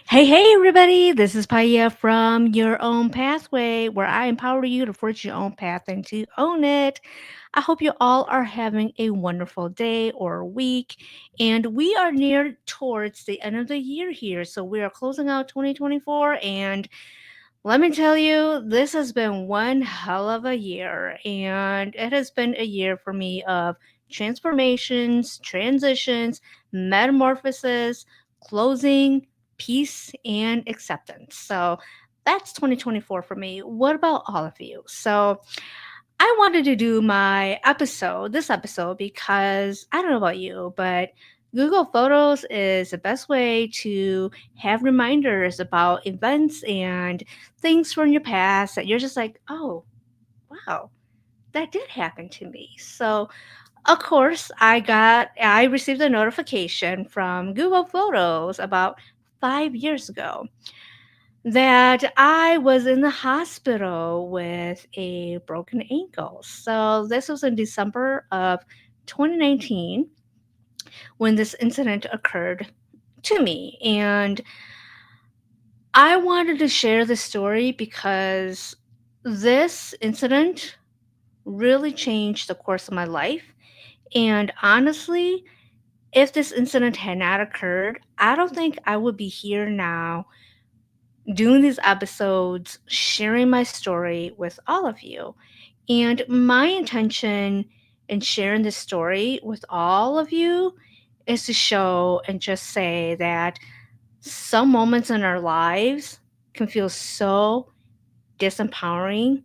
Hey, everybody, this is Poiab from Your Own Pathway, where I empower you to forge your own path and to own it. I hope you all are having a wonderful day or week. And we are near towards the end of the year here. So we are closing out 2024. And let me tell you, this has been one hell of a year. And it has been a year for me of transformations, transitions, metamorphosis, closing, peace, and acceptance. So that's 2024 for me. What about all of you? So I wanted to do this episode, because I don't know about you, but Google Photos is the best way to have reminders about events and things from your past that you're just like, oh, wow, that did happen to me. So, of course, I received a notification from Google Photos about 5 years ago that I was in the hospital with a broken ankle. So this was in December of 2019 when this incident occurred to me. And I wanted to share this story because this incident really changed the course of my life. And honestly, if this incident had not occurred, I don't think I would be here now doing these episodes, sharing my story with all of you. And my intention in sharing this story with all of you is to show and just say that some moments in our lives can feel so disempowering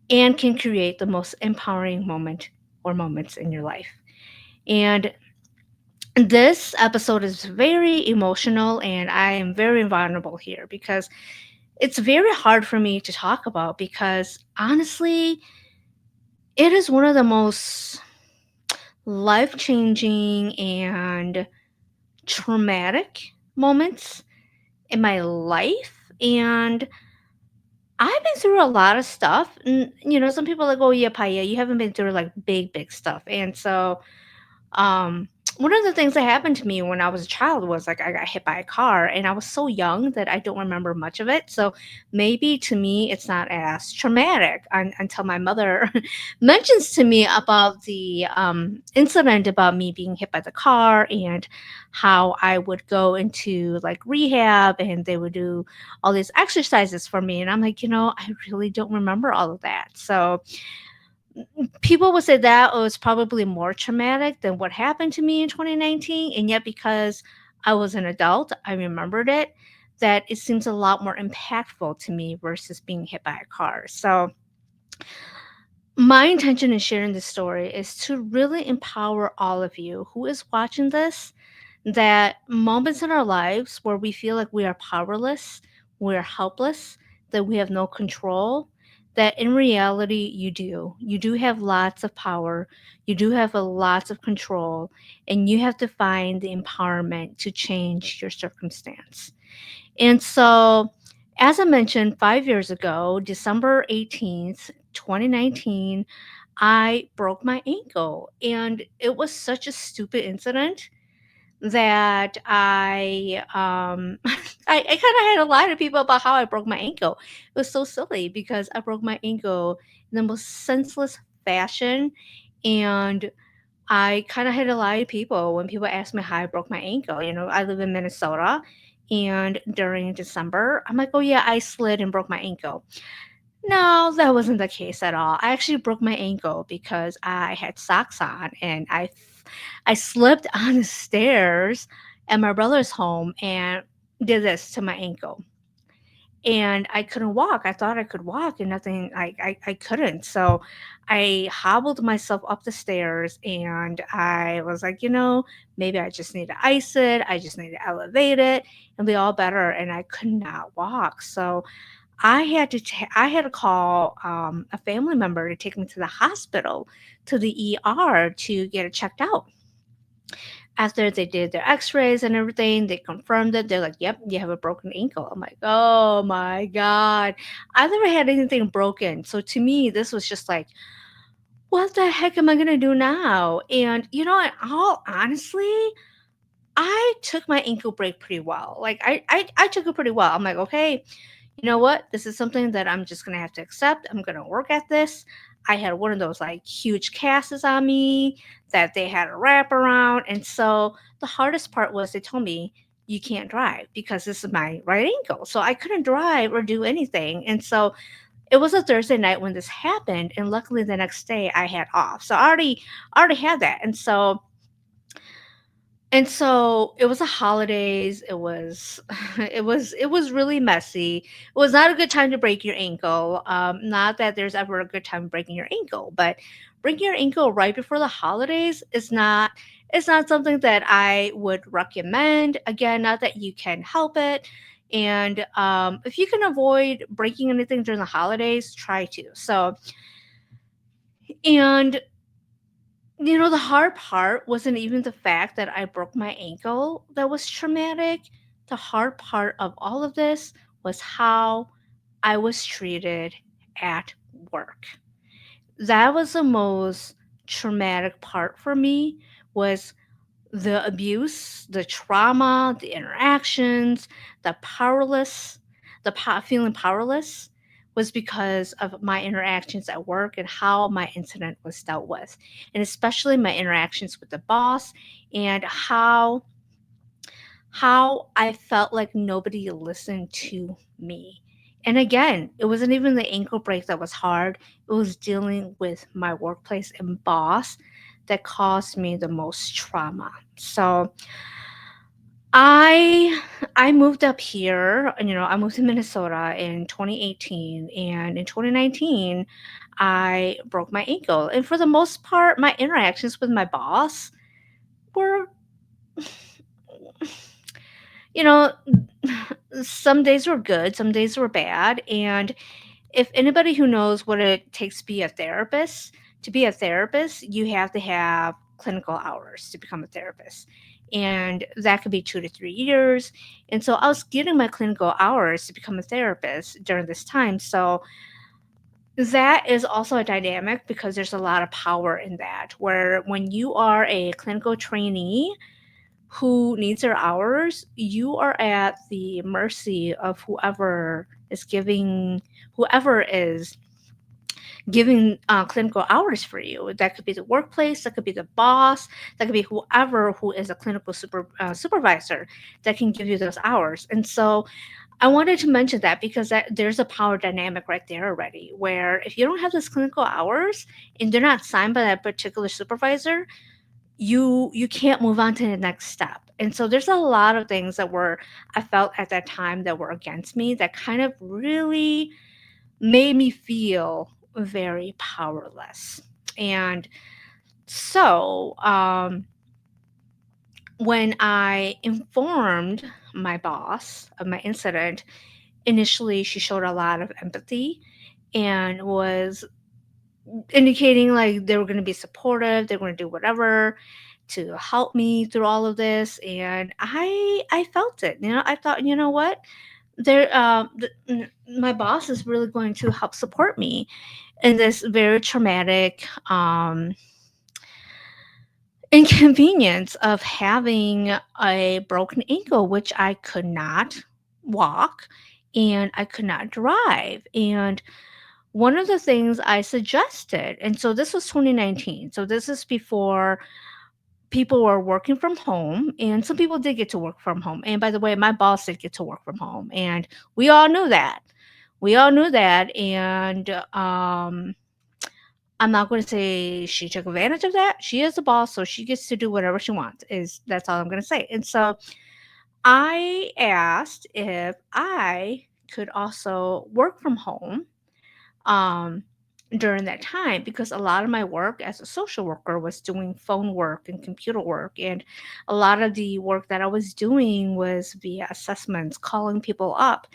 and can create the most empowering moment or moments in your life. And this episode is very emotional, and I am very vulnerable here because it's very hard for me to talk about, because honestly, it is one of the most life changing and traumatic moments in my life. And I've been through a lot of stuff. And, some people are like, oh, yeah, Paya, you haven't been through like big stuff. And so Um, one of the things that happened to me when I was a child was like I got hit by a car, and I was so young that I don't remember much of it. So maybe to me it's not as traumatic until my mother mentions to me about the incident about me being hit by the car, and how I would go into like rehab and they would do all these exercises for me. And I'm like, I really don't remember all of that. So people would say that was probably more traumatic than what happened to me in 2019. And yet, because I was an adult, I remembered it, that it seems a lot more impactful to me versus being hit by a car. So, my intention in sharing this story is to really empower all of you who is watching this, that moments in our lives where we feel like we are powerless, we're helpless, that we have no control, that in reality you do. You do have lots of power, you do have a lots of control, and you have to find the empowerment to change your circumstance. And so, as I mentioned, 5 years ago, December 18th, 2019, I broke my ankle. And it was such a stupid incident that I kind of had to lie to people about how I broke my ankle. It was so silly because I broke my ankle in the most senseless fashion, and I kind of had to lie to people when people asked me how I broke my ankle. I live in Minnesota, and during December, I'm like, oh yeah, I slid and broke my ankle. No, that wasn't the case at all. I actually broke my ankle because I had socks on, and I slipped on the stairs at my brother's home and did this to my ankle. And I couldn't walk. I thought I could walk, and nothing, I couldn't. So I hobbled myself up the stairs, and I was like, maybe I just need to ice it. I just need to elevate it and be all better. And I could not walk. So I had to call a family member to take me to the hospital, to the ER, to get it checked out. After they did their X-rays and everything, they confirmed it. They're like, "Yep, you have a broken ankle." I'm like, "Oh my god, I've never had anything broken." So to me, this was just like, "What the heck am I gonna do now?" And in all honestly, I took my ankle break pretty well. Like I took it pretty well. I'm like, okay, you know what? This is something that I'm just gonna have to accept. I'm gonna work at this. I had one of those like huge casts on me that they had to wrap around. And so the hardest part was they told me you can't drive because this is my right ankle. So I couldn't drive or do anything. And so it was a Thursday night when this happened. And luckily the next day I had off. So I already had that. And so it was the holidays, it was it was really messy. It was not a good time to break your ankle, not that there's ever a good time breaking your ankle, but breaking your ankle right before the holidays is not it's not something that I would recommend. Again, not that you can help it, and, if you can avoid breaking anything during the holidays, try to. And the hard part wasn't even the fact that I broke my ankle that was traumatic. The hard part of all of this was how I was treated at work. That was the most traumatic part for me was the abuse, the trauma, the interactions, the powerless, feeling powerless was because of my interactions at work and how my incident was dealt with, and especially my interactions with the boss and how I felt like nobody listened to me. And again, it wasn't even the ankle break that was hard. It was dealing with my workplace and boss that caused me the most trauma. So I I moved up here, and I moved to Minnesota in 2018, and in 2019 I broke my ankle. And for the most part, my interactions with my boss were you know some days were good, some days were bad, and if anybody who knows what it takes to be a therapist, you have to have clinical hours to become a therapist. And that could be 2 to 3 years. And so I was getting my clinical hours to become a therapist during this time. So that is also a dynamic because there's a lot of power in that, where when you are a clinical trainee who needs their hours, you are at the mercy of whoever is giving clinical hours for you. That could be the workplace, that could be the boss, that could be whoever who is a clinical supervisor that can give you those hours. And so I wanted to mention that because there's a power dynamic right there already, where if you don't have those clinical hours and they're not signed by that particular supervisor, you can't move on to the next step. And so there's a lot of things that were I felt at that time that were against me that kind of really made me feel very powerless. And so, when I informed my boss of my incident, initially she showed a lot of empathy and was indicating like they were going to be supportive, they were going to do whatever to help me through all of this. And I felt it. I thought, you know what? My boss is really going to help support me in this very traumatic inconvenience of having a broken ankle, which I could not walk and I could not drive. And one of the things I suggested, and so this was 2019, so this is before people were working from home, and some people did get to work from home. And by the way, my boss did get to work from home, and we all knew that. We all knew that, and I'm not going to say she took advantage of that. She is the boss, so she gets to do whatever she wants. Is That's all I'm going to say. And so I asked if I could also work from home um, during that time, because a lot of my work as a social worker was doing phone work and computer work. And a lot of the work that I was doing was via assessments, calling people up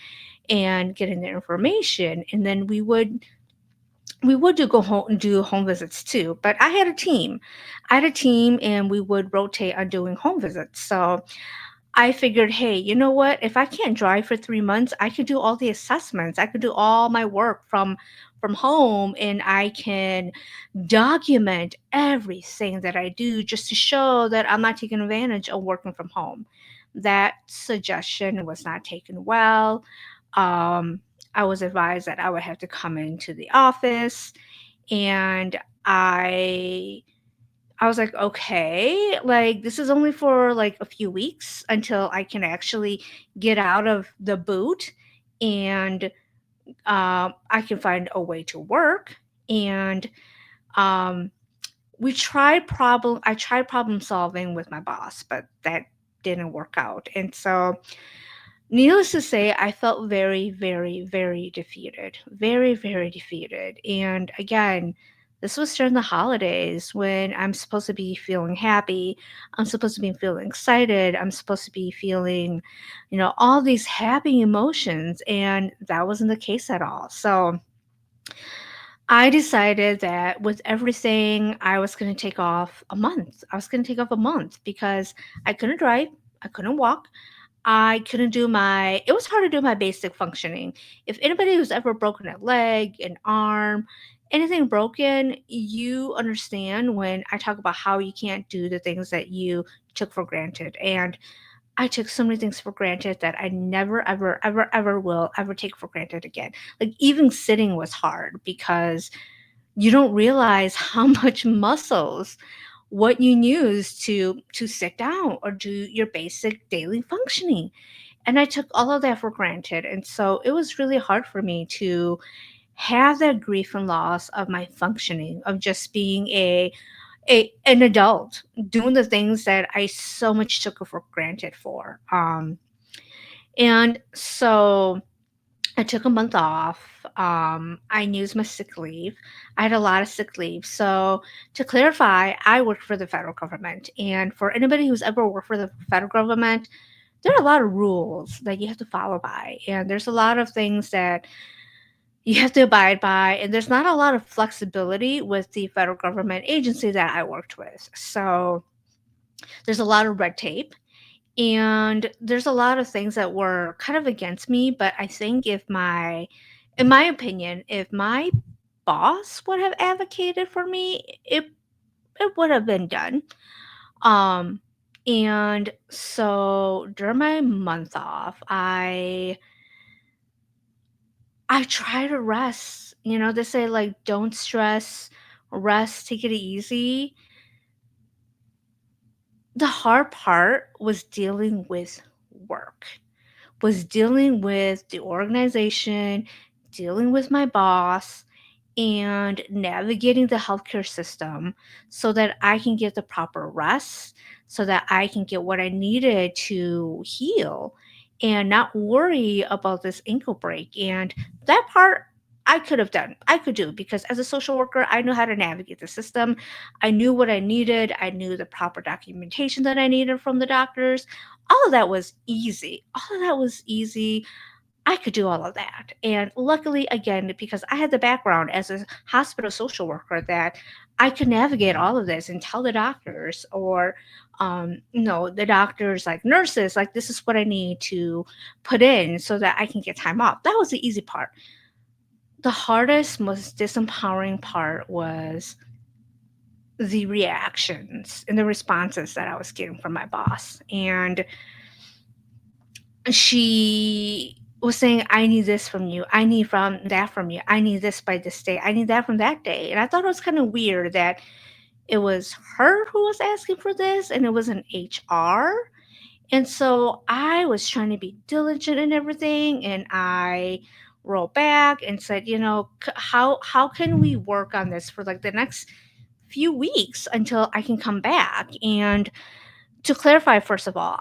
and getting their information. And then we would do home visits too, but I had a team, and we would rotate on doing home visits. So I figured, hey, you know what? If I can't drive for 3 months, I could do all the assessments. I could do all my work from home, and I can document everything that I do just to show that I'm not taking advantage of working from home. That suggestion was not taken well. Um, I was advised that I would have to come into the office, and I I was like, okay, like this is only for like a few weeks until I can actually get out of the boot, and I can find a way to work. And um, I tried problem solving with my boss, but that didn't work out. And so, needless to say, I felt very, very, very defeated. Very, very defeated. And again, this was during the holidays when I'm supposed to be feeling happy. I'm supposed to be feeling excited. I'm supposed to be feeling, all these happy emotions. And that wasn't the case at all. So, I decided that with everything, I was going to take off a month. I was going to take off a month because I couldn't drive, I couldn't walk, it was hard to do my basic functioning. If anybody who's ever broken a leg, an arm, anything broken, you understand when I talk about how you can't do the things that you took for granted. And I took so many things for granted that I never, ever, ever, ever will ever take for granted again. Like even sitting was hard because you don't realize how much muscles what you use to sit down or do your basic daily functioning. And I took all of that for granted. And so it was really hard for me to have that grief and loss of my functioning, of just being an adult, doing the things that I so much took for granted for. And so I took a month off. I used my sick leave. I had a lot of sick leave. So, to clarify, I work for the federal government. And for anybody who's ever worked for the federal government, there are a lot of rules that you have to follow by. And there's a lot of things that you have to abide by. And there's not a lot of flexibility with the federal government agency that I worked with. So, there's a lot of red tape, and there's a lot of things that were kind of against me. But I think in my opinion, if my boss would have advocated for me, it would have been done. um and so during my month off, I try to rest. They say, like, don't stress, rest, take it easy. The hard part was dealing with work, was dealing with the organization, dealing with my boss, and navigating the healthcare system so that I can get the proper rest, so that I can get what I needed to heal and not worry about this ankle break. And that part I could have done. I could do because as a social worker, I know how to navigate the system. I knew what I needed. I knew the proper documentation that I needed from the doctors. All of that was easy. All of that was easy. I could do all of that. And luckily, again, because I had the background as a hospital social worker, that I could navigate all of this and tell the doctors, or, the doctors, like nurses, like, this is what I need to put in so that I can get time off. That was the easy part. The hardest, most disempowering part was the reactions and the responses that I was getting from my boss. And she was saying, I need this from you. I need from that from you. I need this by this day. I need that from that day. And I thought it was kind of weird that it was her who was asking for this and it was an HR. And so I was trying to be diligent and everything. And I wrote back and said, how can we work on this for like the next few weeks until I can come back? And to clarify, first of all,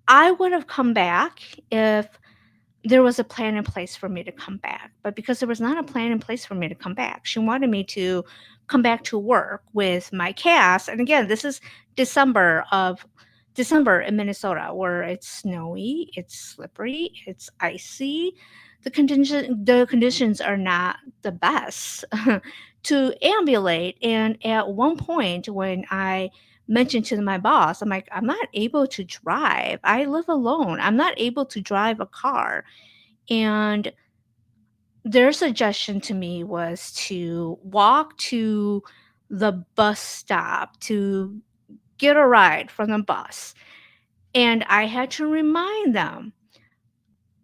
I would have come back if there was a plan in place for me to come back. But because there was not a plan in place for me to come back, she wanted me to come back to work with my cast. And again, this is December in Minnesota, where it's snowy, it's slippery, it's icy. The conditions are not the best to ambulate. And at one point, when I mentioned to my boss, I'm like, I'm not able to drive. I live alone. I'm not able to drive a car. And their suggestion to me was to walk to the bus stop to get a ride from the bus. And I had to remind them,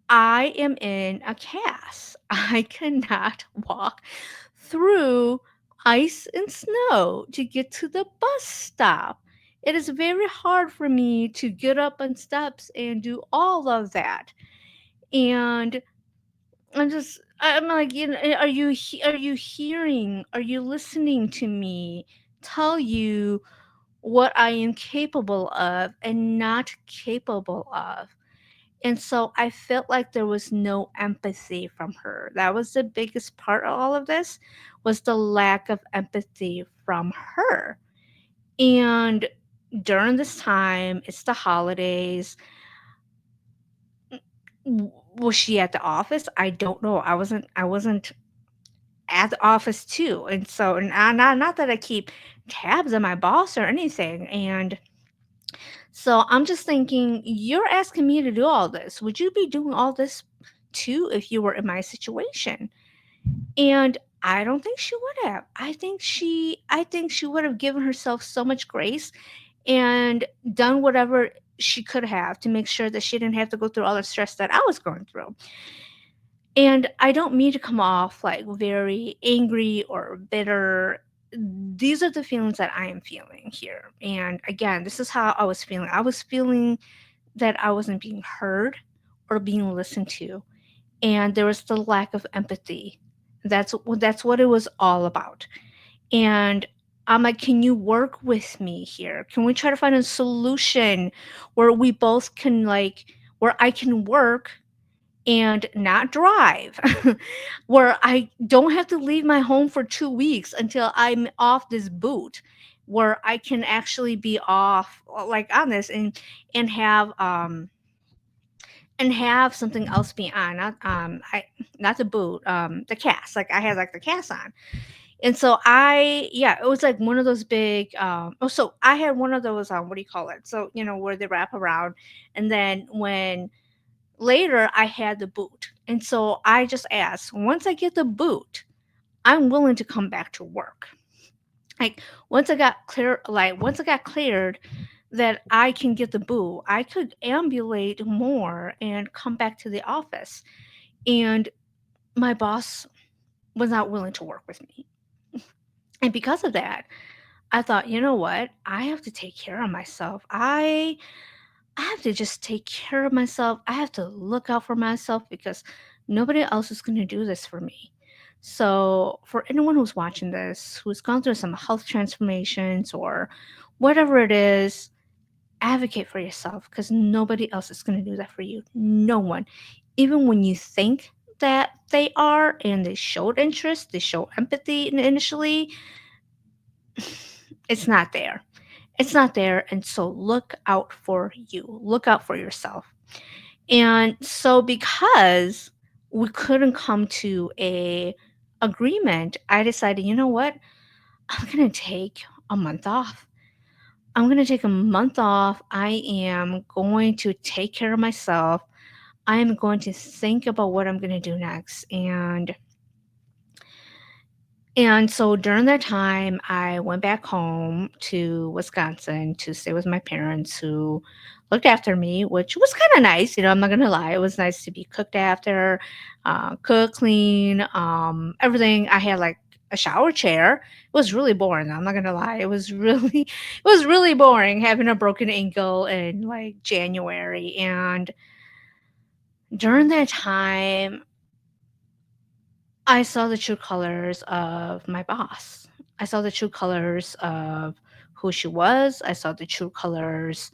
I am in a cast. I cannot walk through ice and snow to get to the bus stop. It is very hard for me to get up on steps and do all of that. And I'm like, are you hearing? Are you listening to me tell you what I am capable of and not capable of? And so I felt like there was no empathy from her. That was the biggest part of all of this, was the lack of empathy from her. And during this time, it's the holidays. Was she at the office? I don't know. I wasn't at the office too. And so, and not that I keep tabs on my boss or anything. And so I'm just thinking, you're asking me to do all this. Would you be doing all this too if you were in my situation? And I don't think she would have. I think she would have given herself so much grace and done whatever she could have to make sure that she didn't have to go through all the stress that I was going through. And I don't mean to come off like very angry or bitter. These are the feelings that I am feeling here. And again, this is how I was feeling. I was feeling that I wasn't being heard or being listened to. And there was the lack of empathy. That's what it was all about. And I'm like, can you work with me here? Can we try to find a solution where we both can where I can work and not drive, where I don't have to leave my home for 2 weeks until I'm off this boot, where I can actually be off like on this and have something else be on, not the boot, the cast. Like I had like the cast on. And so it was like one of those big, so I had one of those, what do you call it? So, where they wrap around. And then when later I had the boot. And so I just asked, once I get the boot, I'm willing to come back to work. Like once I got cleared that I can get the boot, I could ambulate more and come back to the office. And my boss was not willing to work with me. And because of that, I thought, you know what? I have to take care of myself. I have to just take care of myself. I have to look out for myself because nobody else is going to do this for me. So, for anyone who's watching this, who's gone through some health transformations or whatever it is, advocate for yourself because nobody else is going to do that for you. No one. Even when you think that they are and they showed interest, they show empathy initially, it's not there. It's not there. And so look out for you. Look out for yourself. And so because we couldn't come to a agreement, I decided, you know what? I'm going to take a month off. I'm going to take a month off. I am going to take care of myself. I am going to think about what I'm going to do next. And so during that time, I went back home to Wisconsin to stay with my parents who looked after me, which was kind of nice. I'm not going to lie. It was nice to be cooked after, cook, clean, everything. I had like a shower chair. It was really boring. I'm not going to lie. It was really, it was really boring having a broken ankle in like January. And during that time, I saw the true colors of my boss. I saw the true colors of who she was. I saw the true colors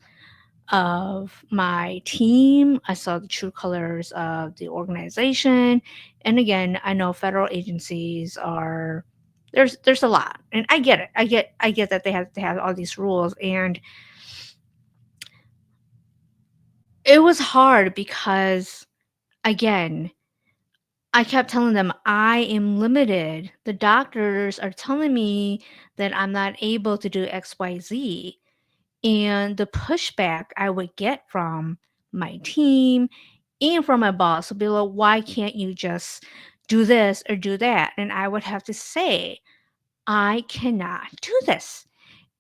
of my team. I saw the true colors of the organization. And again, I know federal agencies are there's a lot. And I get it. I get that they have to have all these rules and it was hard because again, I kept telling them, "I am limited. The doctors are telling me that I'm not able to do XYZ." And the pushback I would get from my team and from my boss would be like, why can't you just do this or do that? And I would have to say, I cannot do this.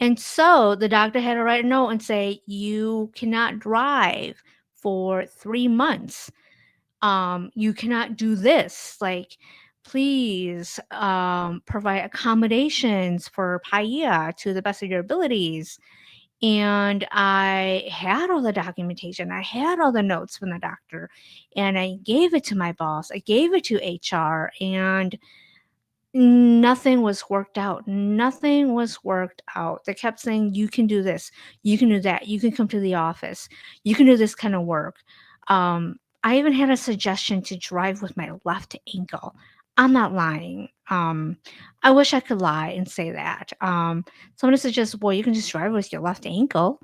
And so the doctor had to write a note and say, you cannot drive for 3 months. You cannot do this. Like, please provide accommodations for Paia to the best of your abilities. And I had all the documentation. I had all the notes from the doctor, and I gave it to my boss. I gave it to HR, and nothing was worked out. Nothing was worked out. They kept saying, "You can do this. You can do that. You can come to the office. You can do this kind of work." I even had a suggestion to drive with my left ankle. I'm not lying. I wish I could lie and say that. Somebody suggested, "Well, you can just drive with your left ankle."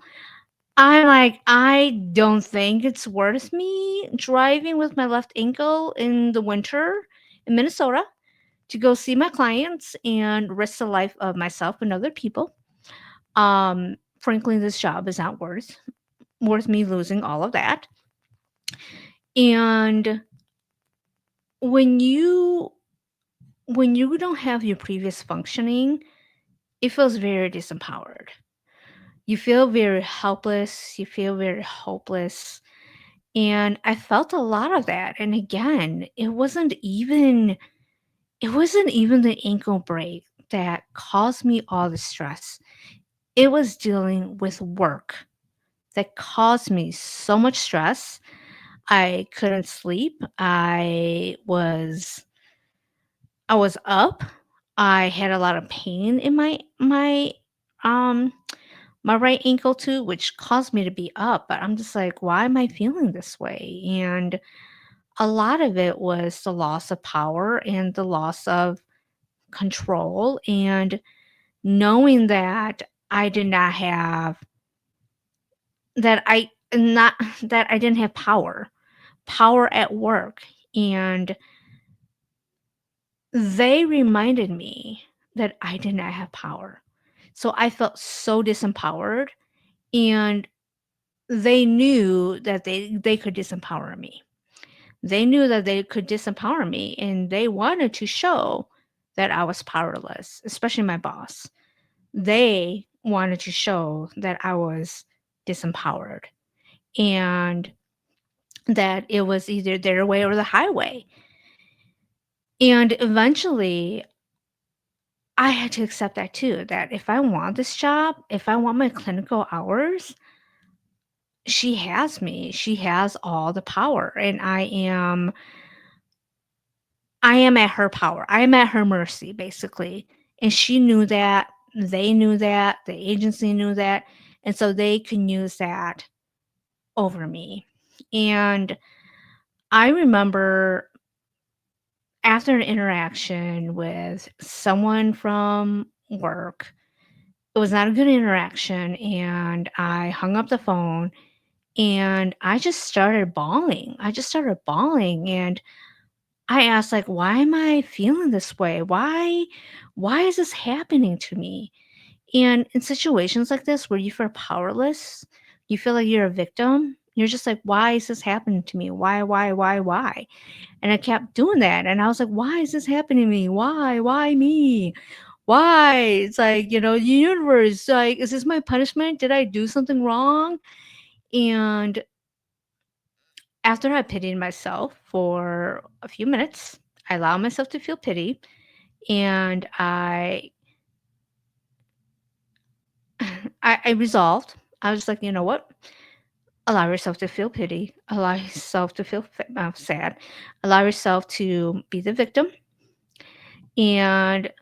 I'm like, I don't think it's worth me driving with my left ankle in the winter in Minnesota to go see my clients and risk the life of myself and other people. Frankly, this job is not worth me losing all of that. And when you when you don't have your previous functioning, it feels very disempowered. You feel very helpless, you feel very hopeless. And I felt a lot of that. And again, it wasn't even the ankle break that caused me all the stress. It was dealing with work that caused me so much stress. I couldn't sleep. I was up. I had a lot of pain in um my right ankle too, which caused me to be up. But I'm just like, why am I feeling this way? And a lot of it was the loss of power and the loss of control, and knowing that I did not have that I not that I didn't have power at work. And they reminded me that I did not have power. So I felt so disempowered, and they knew that they could disempower me. They knew that they could disempower me, and they wanted to show that I was powerless, especially my boss. They wanted to show that I was disempowered and that it was either their way or the highway. And eventually, I had to accept that too, that if I want this job, if I want my clinical hours, she has me. She has all the power, and I am at her power. I am at her mercy, basically. And she knew that. They knew that. The agency knew that. And so they can use that over me. And I remember after an interaction with someone from work, it was not a good interaction. And I hung up the phone and I just started bawling. I just started bawling. And I asked, like, why am I feeling this way? Why is this happening to me? And in situations like this where you feel powerless, you feel like you're a victim, you're just like, why is this happening to me? Why? And I kept doing that. And I was like, why is this happening to me? Why? Why me? Why? It's like, the universe, like, is this my punishment? Did I do something wrong? And after I pitied myself for a few minutes, I allowed myself to feel pity, and I resolved. I was like, you know what? Allow yourself to feel pity. Allow yourself to feel sad. Allow yourself to be the victim, and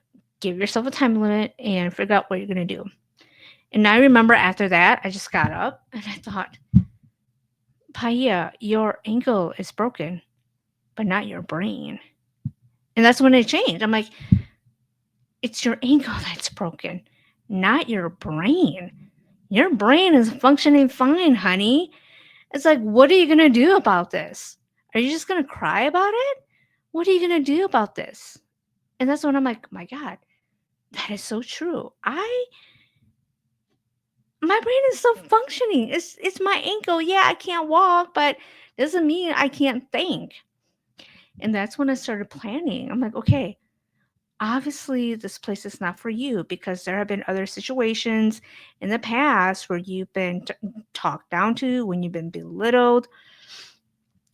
give yourself a time limit and figure out what you're gonna do. And I remember after that, I just got up and I thought, Paya, your ankle is broken, but not your brain. And that's when it changed. I'm like, it's your ankle that's broken, not your brain. Your brain is functioning fine, honey. It's like, what are you going to do about this? Are you just going to cry about it? What are you going to do about this? And that's when I'm like, my God, that is so true. my brain is still functioning. It's my ankle. Yeah, I can't walk, but doesn't mean I can't think. And that's when I started planning. I'm like, okay, obviously this place is not for you because there have been other situations in the past where you've been talked down to, when you've been belittled,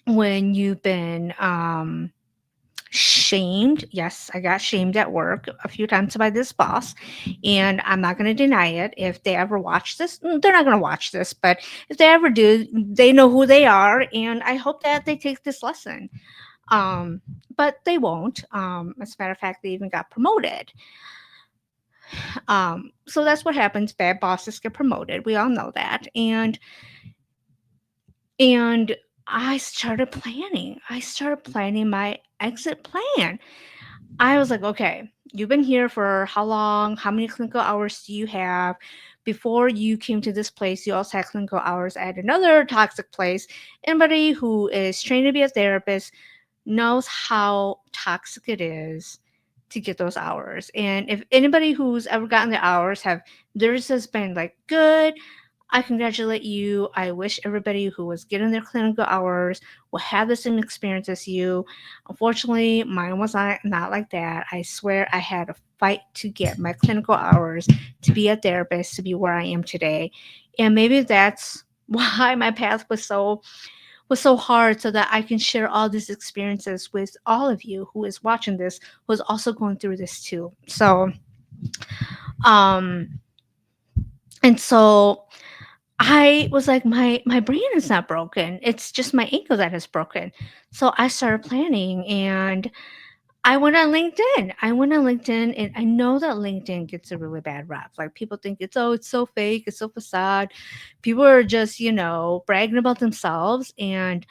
when you've been shamed. Yes, I got shamed at work a few times by this boss, and I'm not going to deny it. If they ever watch this, they're not going to watch this, but if they ever do, they know who they are, and I hope that they take this lesson. Um, but they won't. As a matter of fact, they even got promoted. So that's what happens. Bad bosses get promoted. We all know that. And I started planning. I started planning my exit plan. I was like, okay, you've been here for how long? How many clinical hours do you have? Before you came to this place, you also had clinical hours at another toxic place. Anybody who is trained to be a therapist knows how toxic it is to get those hours. And if anybody who's ever gotten the hours have, theirs has been like good, I congratulate you. I wish everybody who was getting their clinical hours will have the same experience as you. Unfortunately, mine was not like that. I swear I had to fight to get my clinical hours to be a therapist, to be where I am today. And maybe that's why my path was so hard, so that I can share all these experiences with all of you who is watching this, who is also going through this too. Um so I was like, my brain is not broken. It's just my ankle that is broken. So I started planning, and I went on LinkedIn. And I know that LinkedIn gets a really bad rap. Like, people think it's so fake, it's so facade. People are just, bragging about themselves. And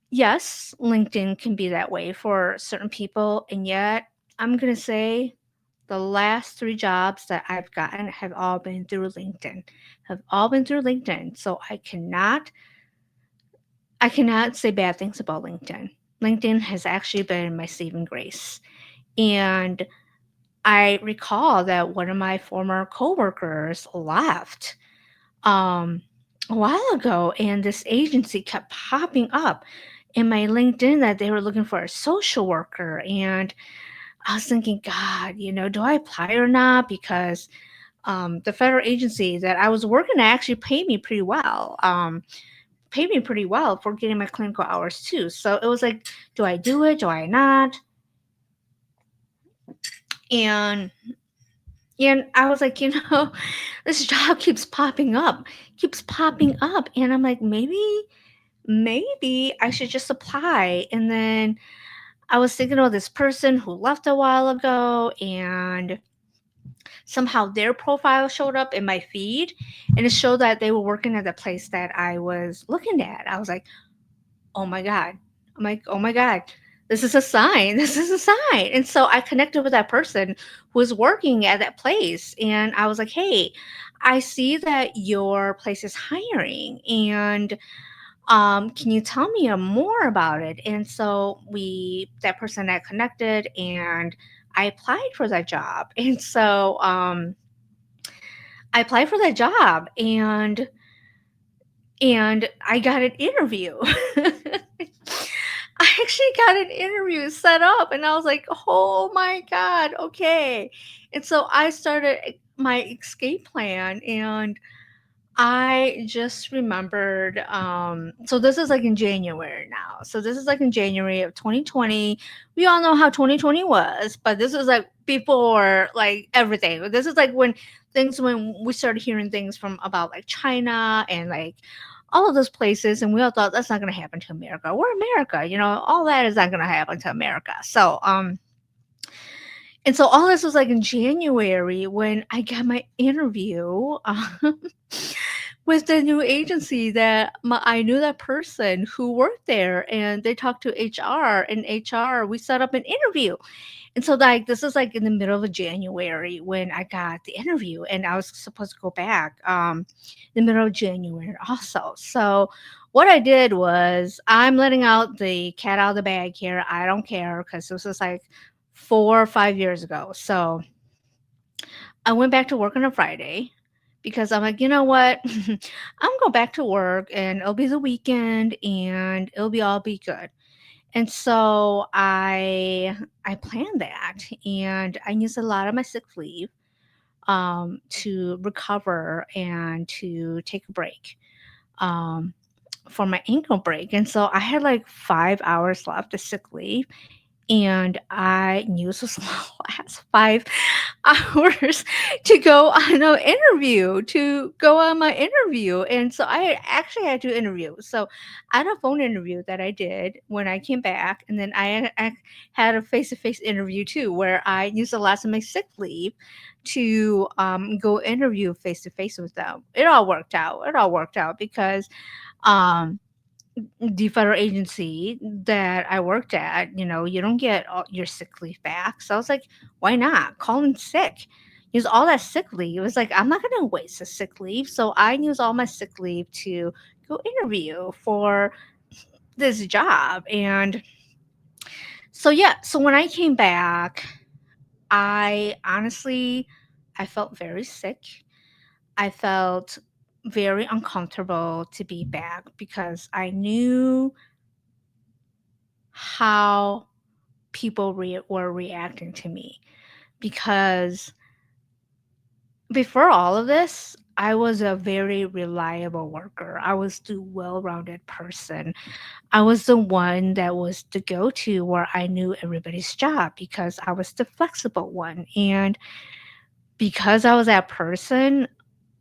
yes, LinkedIn can be that way for certain people. And yet, I'm going to say the last 3 jobs that I've gotten have all been through LinkedIn. Have all been through LinkedIn. So I cannot say bad things about LinkedIn. LinkedIn has actually been my saving grace. And I recall that one of my former coworkers left um a while ago, and this agency kept popping up in my LinkedIn that they were looking for a social worker. And I was thinking, God, do I apply or not? Because the federal agency that I was working at actually paid me pretty well for getting my clinical hours too. So it was like, do I do it? Do I not? And I was like, this job keeps popping up, and I'm like, maybe I should just apply. And then I was thinking of this person who left a while ago, and somehow their profile showed up in my feed, and it showed that they were working at the place that I was looking at. I was like, oh my God. I'm like, oh my God, this is a sign. This is a sign. And so I connected with that person who was working at that place. And I was like, hey, I see that your place is hiring. And can you tell me more about it? And so that person that connected, and I applied for that job. And so I applied for that job, and I got an interview. I actually got an interview set up, and I was like, "Oh my God, okay." And so I started my escape plan, and I just remembered, so this is like in January now. So this is like in January of 2020. We all know how 2020 was, but this is like before like everything. This is like when we started hearing things from about like China and like all of those places, and we all thought that's not going to happen to America. We're America, all that is not going to happen to America. So all this was like in January when I got my interview with the new agency, that I knew that person who worked there, and they talked to HR, and HR, we set up an interview. And so like this is like in the middle of January when I got the interview, and I was supposed to go back in the middle of January also. So what I did was, I'm letting out the cat out of the bag here. I don't care, because this was like 4 or 5 years ago. So I went back to work on a Friday because I'm like, you know what? I'm going back to work and it'll be the weekend and it'll be good. And so I planned that and I used a lot of my sick leave to recover and to take a break. Um, for my ankle break. And so I had like 5 hours left of sick leave. And I used those last 5 hours to go on an interview, to go on my interview. And so I actually had 2 interviews. So I had a phone interview that I did when I came back. And then I had a face to face interview too, where I used the last of my sick leave to go interview face to face with them. It all worked out. It all worked out because um, the federal agency that I worked at, you don't get all your sick leave back. So I was like, why not? Call in sick. Use all that sick leave. It was like, I'm not going to waste the sick leave. So I use all my sick leave to go interview for this job. And so, yeah, so when I came back, I honestly, I felt very sick. I felt very uncomfortable to be back because I knew how people were reacting to me because before all of this, I was a very reliable worker. I was the well-rounded person. I was the one that was the go-to where I knew everybody's job because I was the flexible one. And because I was that person,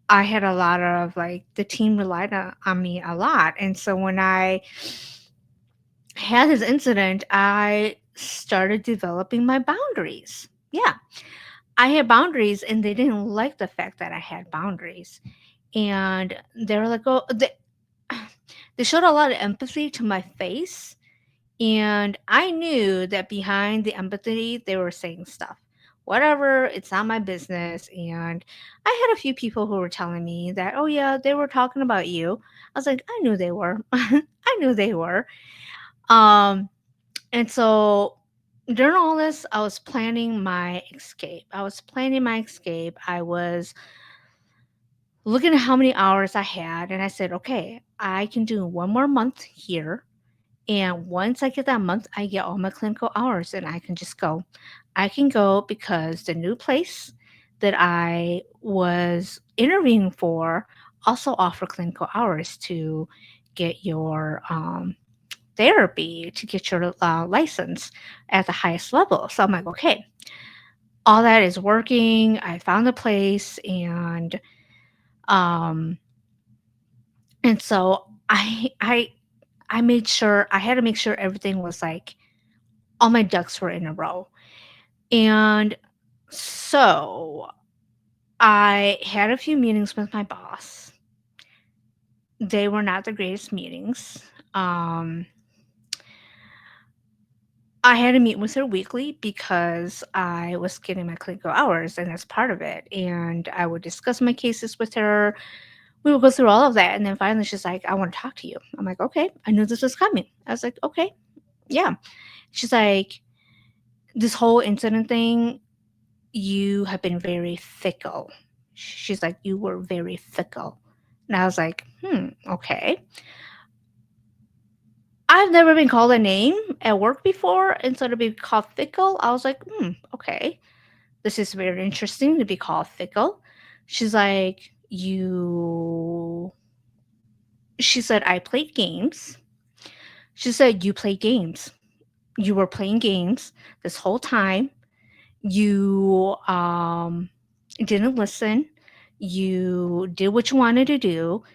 I had a lot of like the team relied on me a lot. And so when I had this incident, I started developing my boundaries. Yeah, I had boundaries and they didn't like the fact that I had boundaries. And they were like, oh, they showed a lot of empathy to my face. And I knew that behind the empathy, they were saying stuff. Whatever, it's not my business. And I had a few people who were telling me that, oh, yeah, they were talking about you. I was like, I knew they were. I knew they were. Um, and so during all this, I was planning my escape. I was looking at how many hours I had, and I said, okay, I can do one more month here. And once I get that month, I get all my clinical hours and I can just go. I can go because the new place that I was interviewing for also offer clinical hours to get your therapy, to get your license at the highest level. So I'm like, okay, all that is working. I found the place um and so I made sure I had to make sure everything was like all my ducks were in a row. And so I had a few meetings with my boss. They were not the greatest meetings. Um, I had to meet with her weekly because I was getting my clinical hours, and that's part of it. And I would discuss my cases with her. We would go through all of that. And then finally, she's like, I want to talk to you. I'm like, okay, I knew this was coming. I was like, okay, yeah. She's like, this whole incident thing, you have been very fickle. She's like, you were very fickle. And I was like, okay. I've never been called a name at work before. And so to be called fickle, I was like, okay. This is very interesting to be called fickle. She's like, she said, I played games. She said, you played games. You were playing games this whole time. You didn't listen. You did what you wanted to do.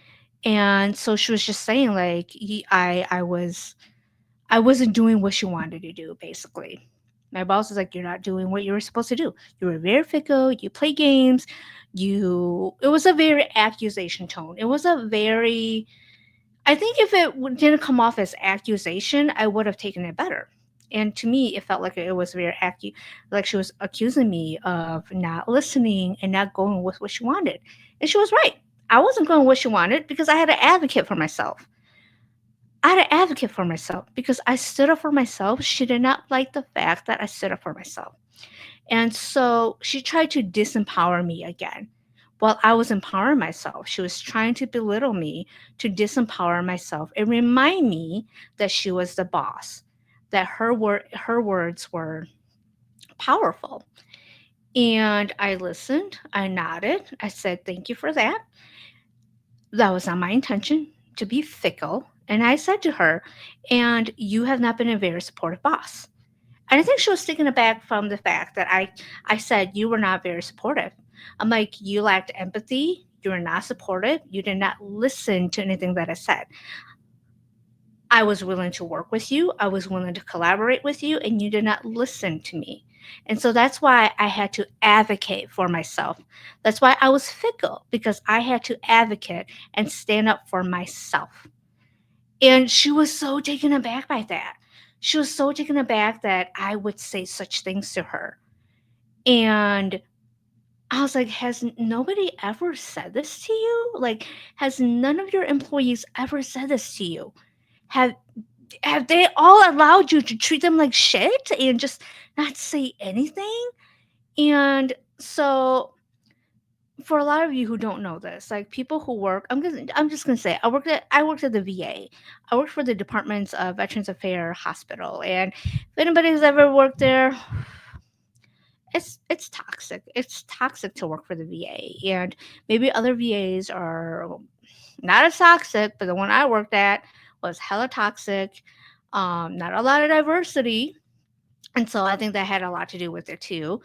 And so she was just saying like I wasn't doing what she wanted to do basically. My boss was like, you're not doing what you were supposed to do. You were very fickle, you play games, it was a very accusation tone. It was a very I think if it didn't come off as accusation, I would have taken it better. And to me, it felt like it was very like she was accusing me of not listening and not going with what she wanted. And she was right. I wasn't going with what she wanted because I had to advocate for myself. I had to advocate for myself because I stood up for myself. She did not like the fact that I stood up for myself. And so she tried to disempower me again, while I was empowering myself. She was trying to belittle me, to disempower myself, and remind me that she was the boss, that her words were powerful. And I listened, I nodded, I said, "Thank you for that. That was not my intention to be fickle." And I said to her, "And you have not been a very supportive boss." And I think she was taken aback from the fact that I said, "You were not very supportive." I'm like, "You lacked empathy. You were not supportive. You did not listen to anything that I said. I was willing to work with you. I was willing to collaborate with you, and you did not listen to me." And so that's why I had to advocate for myself. That's why I was fickle, because I had to advocate and stand up for myself. And she was so taken aback by that. She was so taken aback that I would say such things to her. And I was like, "Has nobody ever said this to you? Like, has none of your employees ever said this to you? Have have they all allowed you to treat them like shit and just not say anything?" And so for a lot of you who don't know this, like people who work, I'm just gonna say I worked at the VA. I worked for the Departments of Veterans Affairs Hospital. And if anybody's ever worked there, it's toxic. It's toxic to work for the VA. And maybe other VAs are not as toxic, but the one I worked at was hella toxic. Not a lot of diversity. And so I think that had a lot to do with it too.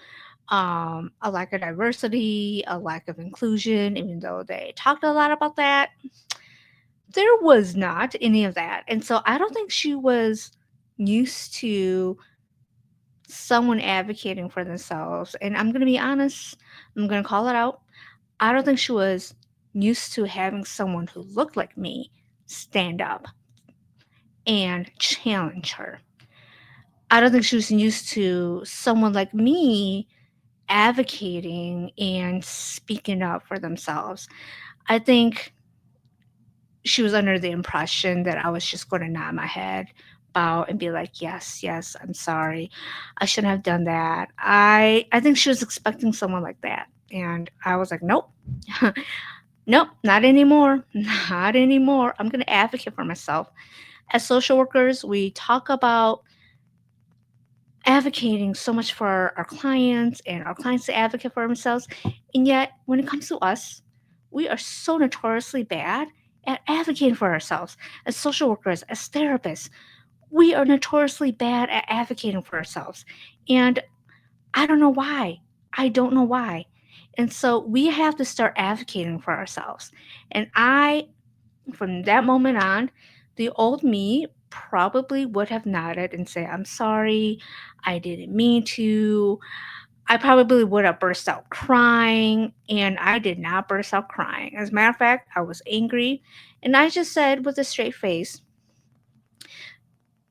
A lack of diversity, a lack of inclusion, even though they talked a lot about that, there was not any of that. And so I don't think she was used to someone advocating for themselves. And I'm going to be honest, I'm going to call it out. I don't think she was used to having someone who looked like me stand up and challenge her. I don't think she was used to someone like me advocating and speaking up for themselves. I think she was under the impression that I was just going to nod my head, bow, and be like, "Yes, yes, I'm sorry. I shouldn't have done that." I think she was expecting someone like that. And I was like, "Nope." Nope, not anymore. Not anymore. I'm going to advocate for myself. As social workers, we talk about advocating so much for our clients and our clients to advocate for themselves. And yet, when it comes to us, we are so notoriously bad at advocating for ourselves. As social workers, as therapists, we are notoriously bad at advocating for ourselves. And I don't know why. I don't know why. And so we have to start advocating for ourselves. And from that moment on, the old me probably would have nodded and say, "I'm sorry, I didn't mean to." I probably would have burst out crying, and I did not burst out crying. As a matter of fact, I was angry, and I just said with a straight face,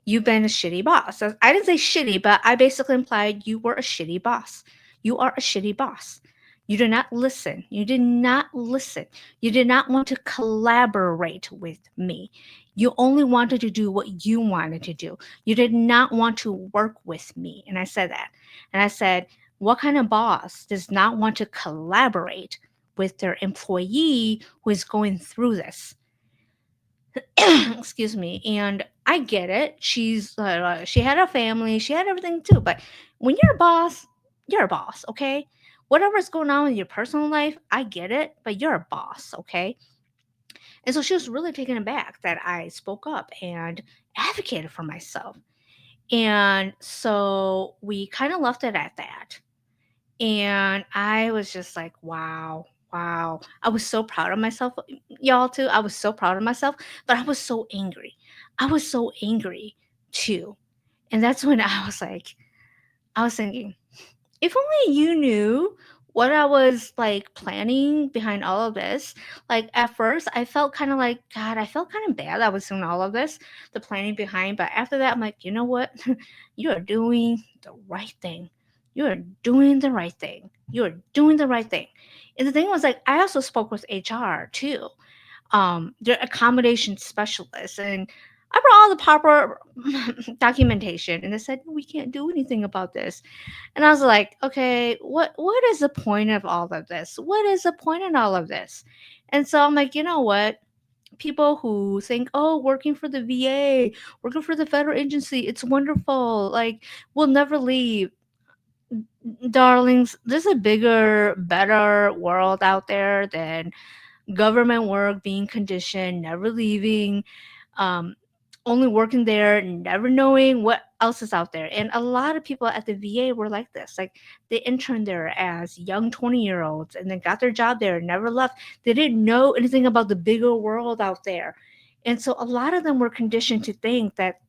"You've been a shitty boss." I didn't say shitty, but I basically implied you were a shitty boss. You are a shitty boss. You did not listen. You did not listen. You did not want to collaborate with me. You only wanted to do what you wanted to do. You did not want to work with me. And I said that. And I said, "What kind of boss does not want to collaborate with their employee who is going through this?" Excuse me. And I get it. She had a family, she had everything too. But when you're a boss, you're a boss, okay? Whatever's going on in your personal life, I get it, but you're a boss, okay? And so she was really taken aback that I spoke up and advocated for myself. And so we kind of left it at that. And I was just like, wow, wow. I was so proud of myself, y'all, too. I was so proud of myself, but I was so angry. I was so angry too. And that's when I was thinking, if only you knew what I was like planning behind all of this. Like at first, I felt kind of like, God, I felt kind of bad I was doing all of this, the planning behind. But after that, I'm like, you know what? You are doing the right thing. You are doing the right thing. You are doing the right thing. And the thing was, like, I also spoke with HR too, their accommodation specialist. And I brought all the proper documentation, and they said we can't do anything about this. And I was like, okay, what is the point of all of this? What is the point in all of this? And so I'm like, you know what? People who think, oh, working for the VA, working for the federal agency, it's wonderful. Like, we'll never leave. Darlings, there's a bigger, better world out there than government work, being conditioned, never leaving, um, only working there, never knowing what else is out there. And a lot of people at the VA were like this. Like, they interned there as young 20-year-olds and then got their job there and never left. They didn't know anything about the bigger world out there. And so a lot of them were conditioned to think that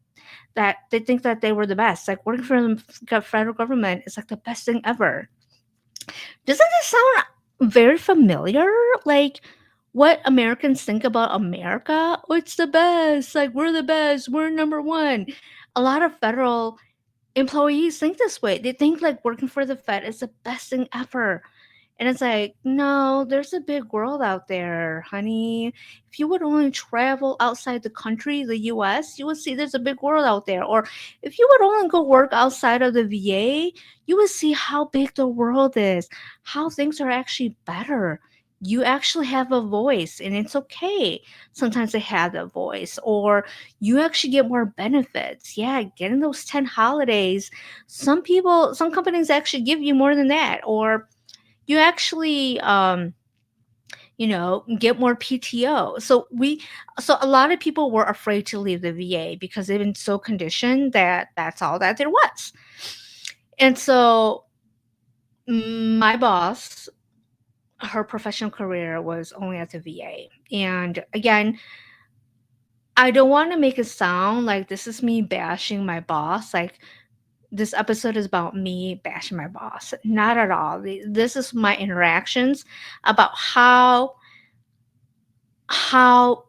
they think that they were the best. Like, working for the federal government is like the best thing ever. Doesn't this sound very familiar? Like, what Americans think about America? Oh, it's the best. Like, we're the best. We're number one. A lot of federal employees think this way. They think like working for the Fed is the best thing ever. And it's like, no, there's a big world out there, honey. If you would only travel outside the country, the US, you would see there's a big world out there. Or if you would only go work outside of the VA, you would see how big the world is, how things are actually better. You actually have a voice, and it's okay sometimes to have that voice. Or you actually get more benefits. Yeah, getting those 10 holidays. Some people, some companies actually give you more than that. Or you actually get more PTO. So a lot of people were afraid to leave the VA because they've been so conditioned that that's all that there was. And so my boss, her professional career was only at the VA. And again, I don't want to make it sound like this is me bashing my boss. Like, this episode is about me bashing my boss. Not at all. This is my interactions about how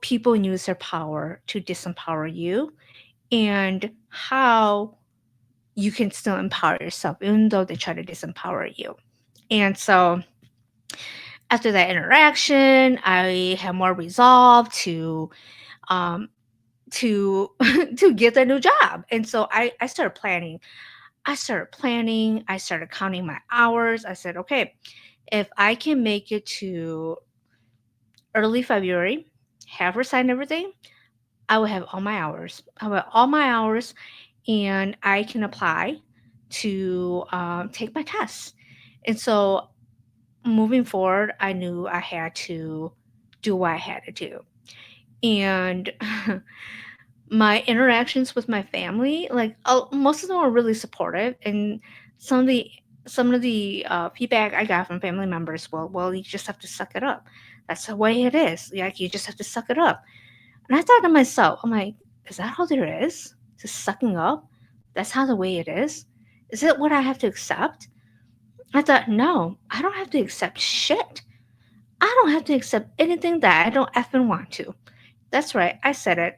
people use their power to disempower you, and how you can still empower yourself even though they try to disempower you. And so after that interaction, I had more resolve um to to get a new job. And so I started planning. I started counting my hours. I said, okay, if I can make it to early February, have her sign everything, I will have all my hours. I will have all my hours, and I can apply to take my tests. And so moving forward, I knew I had to do what I had to do. And my interactions with my family, like, most of them were really supportive, and some of the feedback I got from family members, well, you just have to suck it up. That's the way it is. Like, you just have to suck it up. And I thought to myself, I'm like, is that all there is? Just sucking up? That's how the way it is? Is it what I have to accept? I thought, no, I don't have to accept shit. I don't have to accept anything that I don't effing want to. That's right, I said it.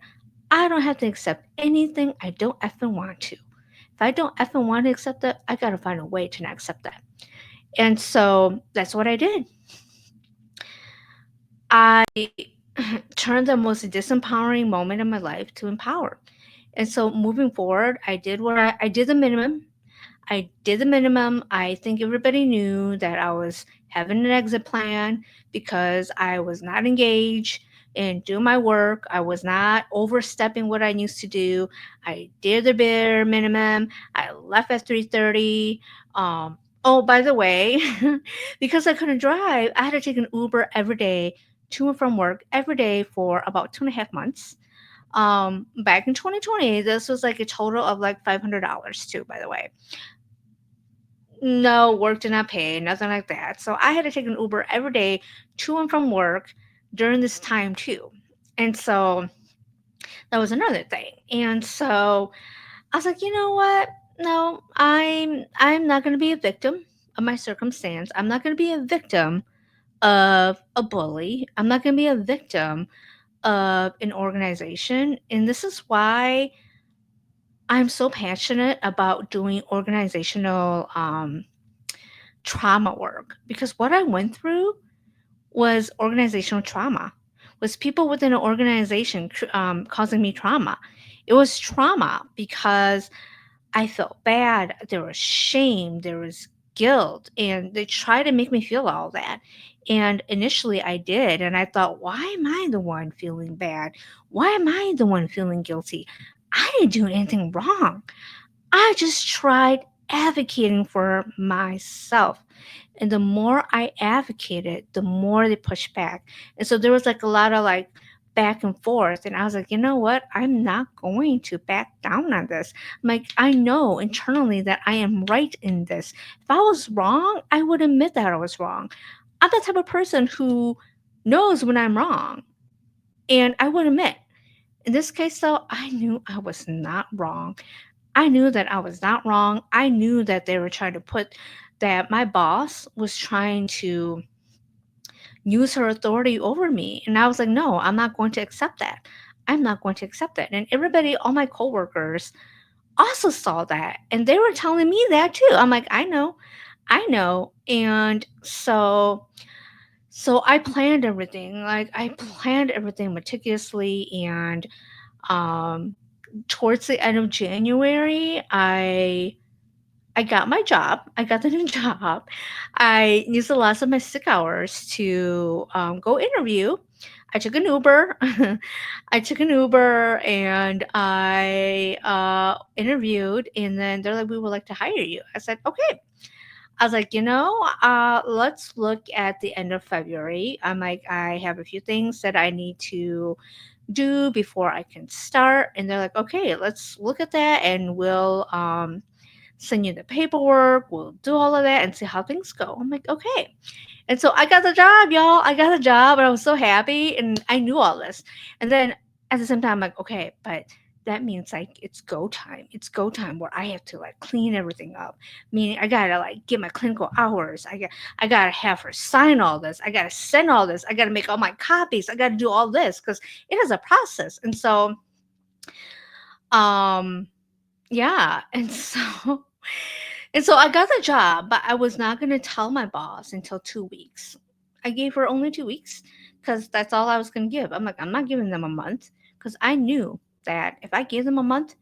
I don't have to accept anything I don't effing want to. If I don't effing want to accept that, I gotta find a way to not accept that. And so that's what I did. I turned the most disempowering moment in my life to empower. And so moving forward, I did the minimum. I did the minimum. I think everybody knew that I was having an exit plan because I was not engaged in doing my work. I was not overstepping what I used to do. I did the bare minimum. I left at 3:30. Oh, by the way, because I couldn't drive, I had to take an Uber every day to and from work every day for about 2.5 months. Back in 2020, this was like a total of like $500 too, by the way. No, work did not pay, nothing like that. So I had to take an Uber every day to and from work during this time too. And so that was another thing. And so I was like, you know what? No, I'm not going to be a victim of my circumstance. I'm not going to be a victim of a bully. I'm not going to be a victim of an organization. And this is why I'm so passionate about doing organizational trauma work, because what I went through was organizational trauma, was people within an organization causing me trauma. It was trauma because I felt bad. There was shame, there was guilt, and they tried to make me feel all that. And initially I did. And I thought, why am I the one feeling bad? Why am I the one feeling guilty? I didn't do anything wrong. I just tried advocating for myself. And the more I advocated, the more they pushed back. And so there was like a lot of like back and forth. And I was like, you know what? I'm not going to back down on this. I'm like, I know internally that I am right in this. If I was wrong, I would admit that I was wrong. I'm the type of person who knows when I'm wrong, and I would admit. In this case, though, I knew I was not wrong. I knew that I was not wrong. I knew that they were trying to put that my boss was trying to use her authority over me. And I was like, no, I'm not going to accept that. I'm not going to accept that. And everybody, all my coworkers also saw that. And they were telling me that too. I'm like, I know, I know. And so I planned everything. Like I planned everything meticulously, and um towards the end of January, I got my job. I got the new job. I used the last of my sick hours to go interview. I took an Uber. I took an Uber and I interviewed, and then they're like, "We would like to hire you." I said, "Okay." I was like, let's look at the end of February. I'm like, I have a few things that I need to do before I can start. And they're like, okay, let's look at that, and we'll send you the paperwork. We'll do all of that and see how things go. I'm like, okay. And so I got the job, y'all. I got the job, and I was so happy, and I knew all this. And then at the same time, I'm like, okay, but that means like it's go time. It's go time where I have to like clean everything up. Meaning I gotta like get my clinical hours. I gotta have her sign all this. I gotta send all this. I gotta make all my copies. I gotta do all this because it is a process. And so um yeah, and so and so I got the job, but I was not going to tell my boss until 2 weeks. I gave her only 2 weeks because that's all I was going to give. I'm like, I'm not giving them a month because I knew that if I gave them a month,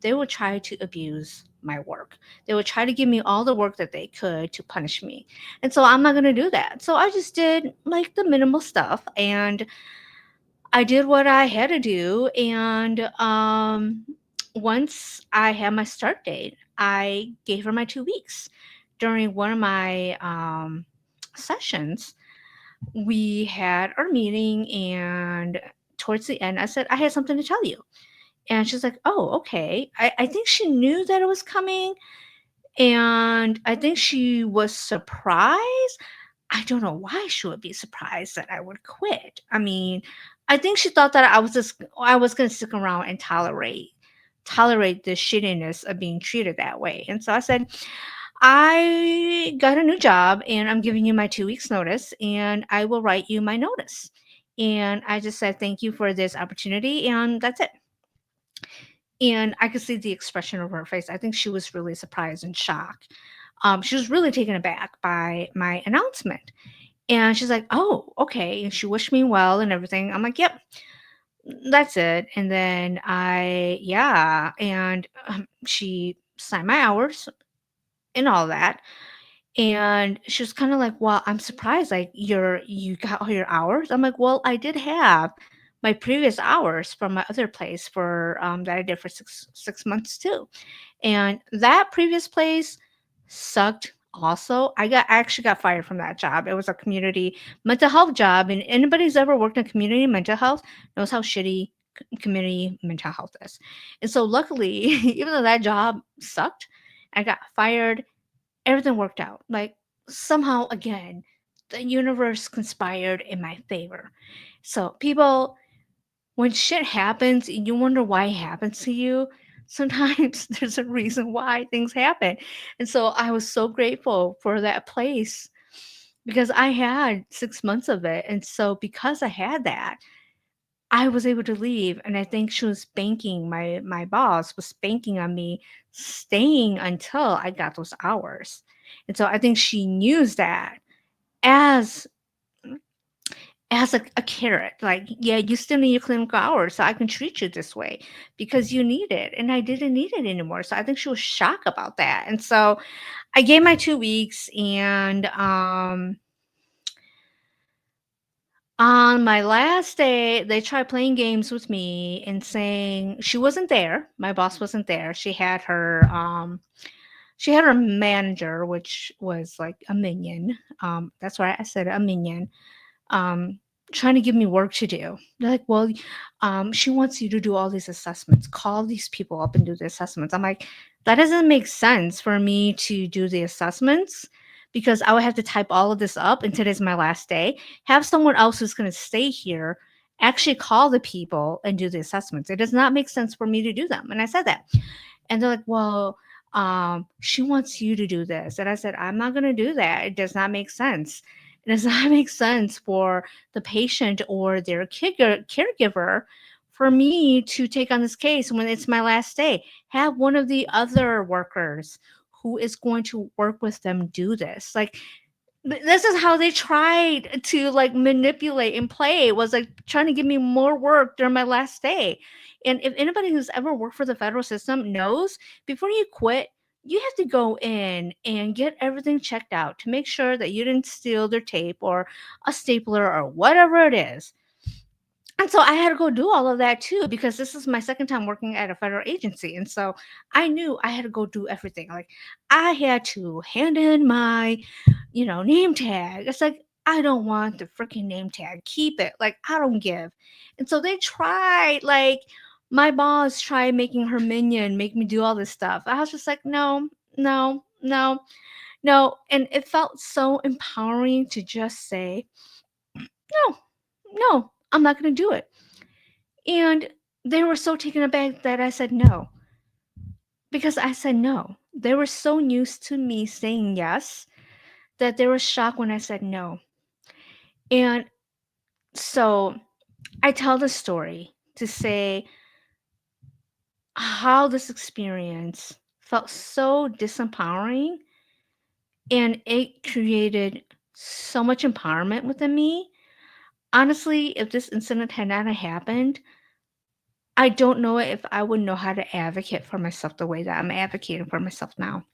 they would try to abuse my work. They would try to give me all the work that they could to punish me. And so I'm not going to do that. So I just did like the minimal stuff, and I did what I had to do. And once I had my start date, I gave her my 2 weeks. During one of my sessions, we had our meeting, and towards the end, I said, I had something to tell you. And she's like, oh, okay. I think she knew that it was coming. And I think she was surprised. I don't know why she would be surprised that I would quit. I mean, I think she thought that I was gonna stick around and tolerate the shittiness of being treated that way. And so I said, I got a new job, and I'm giving you my 2 weeks notice, and I will write you my notice. And I just said thank you for this opportunity, and that's it. And I could see the expression of her face. I think she was really surprised and shocked. She was really taken aback by my announcement. And she's like, "Oh, okay." And she wished me well and everything. I'm like, "Yep, that's it." And then yeah, and she signed my hours and all that. And she was kind of like, "Well, I'm surprised. Like, you got all your hours." I'm like, "Well, I did have my previous hours from my other place for that I did for six months too." And that previous place sucked also. I actually got fired from that job. It was a community mental health job, and anybody who's ever worked in community mental health knows how shitty community mental health is. And so luckily, even though that job sucked, I got fired. Everything worked out. Like somehow again, the universe conspired in my favor. So people, when shit happens and you wonder why it happens to you, sometimes there's a reason why things happen. And so I was so grateful for that place because I had 6 months of it. And so because I had that, I was able to leave. And I think she was banking, my boss was banking on me staying until I got those hours. And so I think she used that as as a carrot, like, yeah, you still need your clinical hours, so I can treat you this way because you need it. And I didn't need it anymore. So I think she was shocked about that. And so I gave my 2 weeks, and on my last day, they tried playing games with me and saying she wasn't there. My boss wasn't there. She had her manager, which was like a minion. That's why I said a minion, um, trying to give me work to do. They're like, well, she wants you to do all these assessments, call these people up and do the assessments. I'm like, that doesn't make sense for me to do the assessments because I would have to type all of this up, and today's my last day. Have someone else who's going to stay here actually call the people and do the assessments. It does not make sense for me to do them. And I said that. And they're like, well, she wants you to do this. And I said, I'm not going to do that. It does not make sense. It does not make sense for the patient or their caregiver for me to take on this case when it's my last day. Have one of the other workers who is going to work with them do this. Like, this is how they tried to like manipulate and play, was like trying to give me more work during my last day. And if anybody who's ever worked for the federal system knows, before you quit, you have to go in and get everything checked out to make sure that you didn't steal their tape or a stapler or whatever it is. And so I had to go do all of that too, because this is my second time working at a federal agency. And so I knew I had to go do everything. Like, I had to hand in my, name tag. It's like, I don't want the freaking name tag. Keep it. Like, I don't give. And so they tried, like, my boss tried making her minion make me do all this stuff. I was just like, no, no, no, no. And it felt so empowering to just say, no, no, I'm not going to do it. And they were so taken aback that I said no, because I said no. They were so used to me saying yes that they were shocked when I said no. And so I tell the story to say how this experience felt so disempowering, and it created so much empowerment within me. Honestly, if this incident had not happened, I don't know if I would know how to advocate for myself the way that I'm advocating for myself now.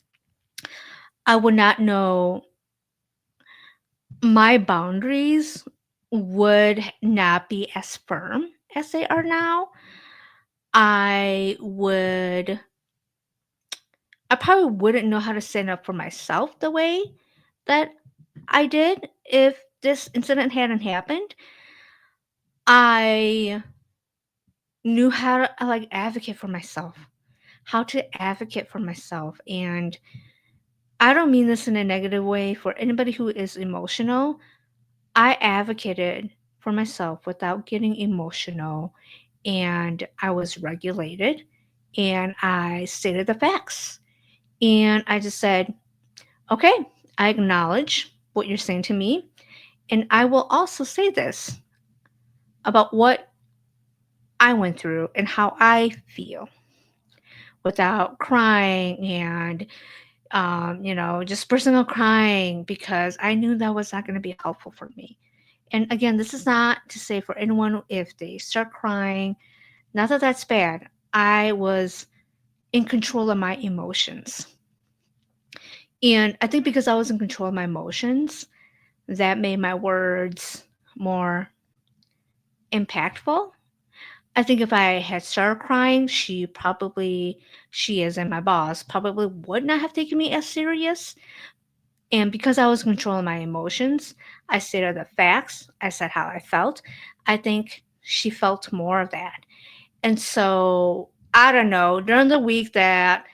I would not know, my boundaries would not be as firm as they are now. I would I probably wouldn't know how to stand up for myself the way that I did if this incident hadn't happened. I knew how to like advocate for myself, how to advocate for myself. And I don't mean this in a negative way for anybody who is emotional. I advocated for myself without getting emotional, and I was regulated, and I stated the facts. And I just said, okay, I acknowledge what you're saying to me. And I will also say this about what I went through and how I feel, without crying and, just personal crying, because I knew that was not going to be helpful for me. And again, this is not to say for anyone if they start crying, not that that's bad. I was in control of my emotions. And I think because I was in control of my emotions, that made my words more impactful. I think if I had started crying, she is and my boss probably would not have taken me as serious. And because I was controlling my emotions, I stated the facts, I said how I felt. I think she felt more of that. And so I don't know, during the week that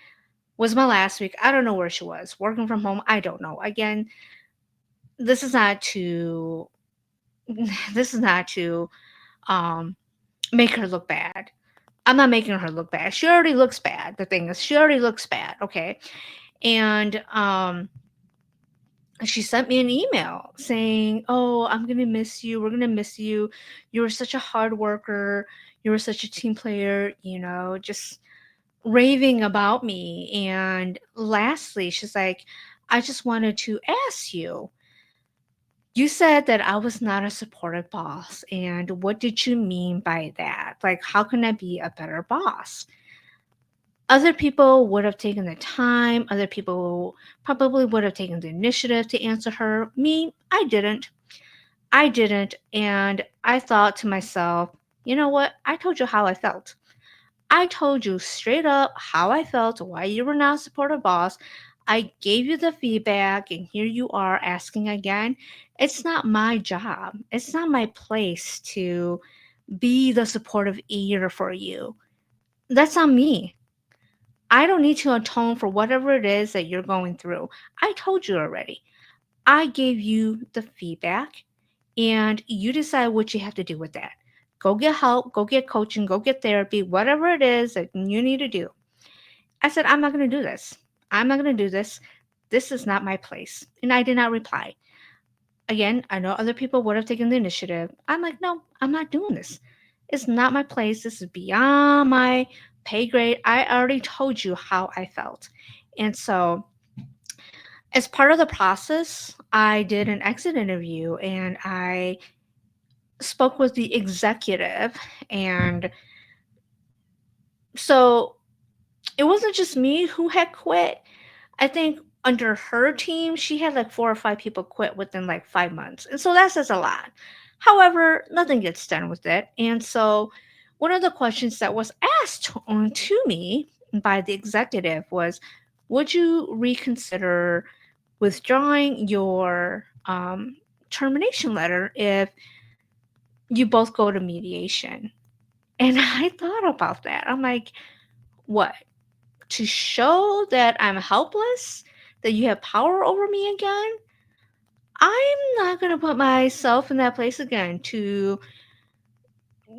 was my last week, I don't know where she was. Working from home, I don't know. Again, this is not to this is not to um make her look bad. I'm not making her look bad. She already looks bad. The thing is, she already looks bad, okay? And she sent me an email saying, "Oh, I'm gonna miss you. We're gonna miss you. You were such a hard worker. You were such a team player. Just raving about me." And lastly, she's like, "I just wanted to ask you, You said that I was not a supportive boss, and what did you mean by that? Like, how can I be a better boss? Other people would have taken the time, other people probably would have taken the initiative to answer her. Me, I didn't. I didn't. And I thought to myself, you know what? I told you how I felt. I told you straight up how I felt, why you were not a supportive boss. I gave you the feedback, and here you are asking again. It's not my job. It's not my place to be the supportive ear for you. That's on me. I don't need to atone for whatever it is that you're going through. I told you already. I gave you the feedback, and you decide what you have to do with that. Go get help, go get coaching, go get therapy, whatever it is that you need to do. I said, I'm not going to do this. I'm not going to do this. This is not my place. And I did not reply. Again, I know other people would have taken the initiative. I'm like, no, I'm not doing this. It's not my place. This is beyond my pay grade. I already told you how I felt. And so, as part of the process, I did an exit interview and I spoke with the executive. And so, it wasn't just me who had quit. I think under her team, she had like 4 or 5 people quit within like 5 months, and so that says a lot. However, nothing gets done with it, and so one of the questions that was asked on to me by the executive was, "Would you reconsider withdrawing your, termination letter if you both go to mediation?" And I thought about that. I'm like, "What? To show that I'm helpless, that you have power over me again, I'm not gonna put myself in that place again to